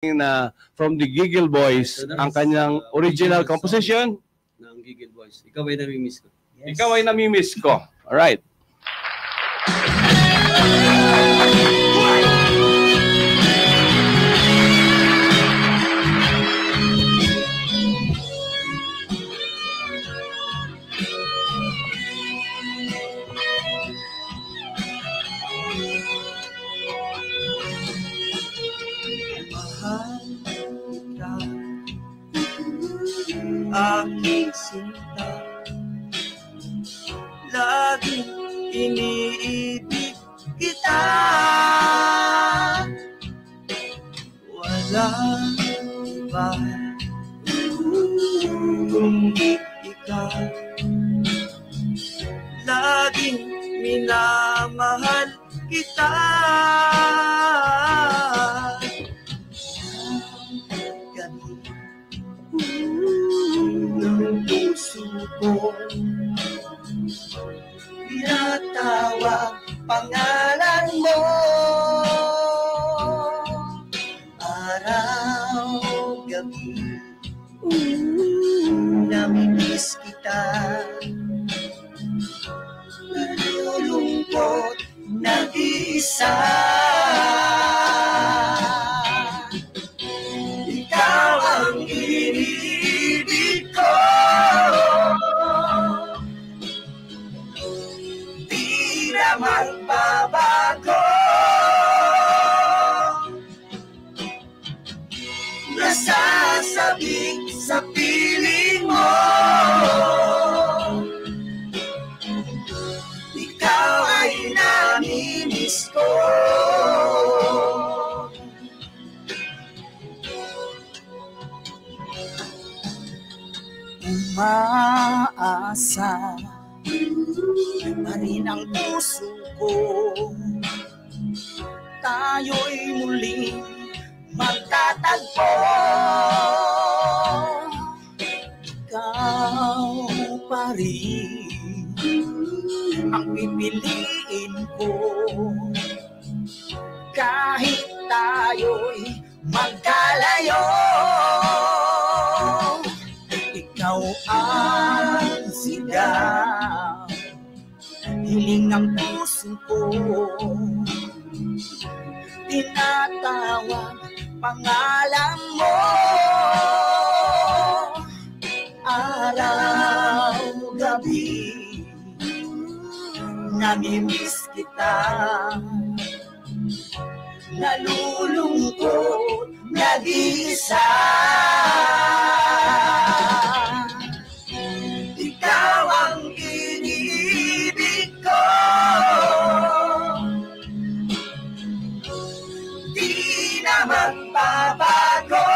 na from the Giggle Boys ang kanyang original composition. Ng Giggle Boys. Ikaw ay namimiss ko. Yes. Ikaw ay namimiss ko. Alright. Aking sinta, laging iniibig kita. Walang iba kundi ikaw. Laging minamahal kita. Ng puso ko pinatawag pangalan mo. Araw, gabi, namimiss kita. Nalulungkot, nag-iisa. Ikaw ang iniibig ko. Di na magbabago. Nasasabik sa piling mo. Ikaw ay namimiss ko. Umaasa pa rin ang puso ko, tayo'y muling magtatagpo. Ikaw pa rin ang pipiliin ko, kahit tayo'y magkalayo. Ikaw ang sigaw, hiling ng puso ko, tinatawag pangalan mo. Araw, gabi, namimiss kita. Nalulungkot, nag-iisa. Ikaw ang iniibig ko. Di na magbabago.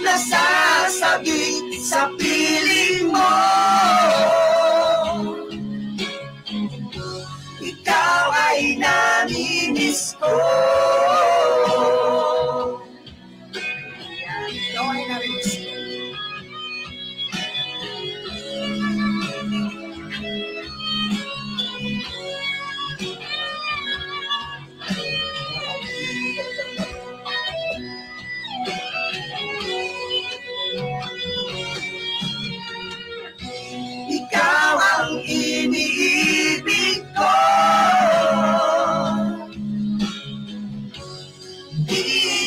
Nasasabik sa piling mo. Ikaw ay namimiss ko. Ikaw ay namimiss ko. Ikaw ang iniibig ko. Di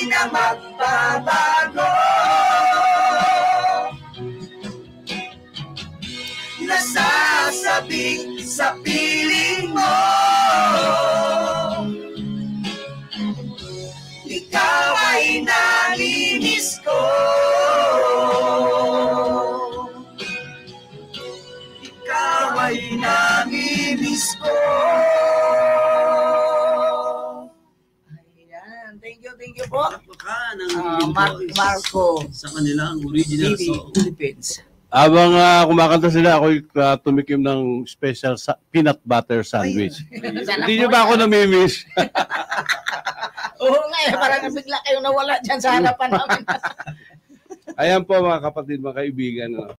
na magbabago. Nasasabik sa piling mo. Ikaw ay namimiss ko. Ikaw ay namimiss ko. Ayan. Thank you po. Marco. Sa kanilang original song. Philippines. Habang kumakanta sila, ako'y tumikim ng special peanut butter sandwich. Hindi nyo ba ako namimiss? Oo nga, parang bigla kayong nawala dyan sa harapan namin. Ayan po mga kapatid, mga kaibigan.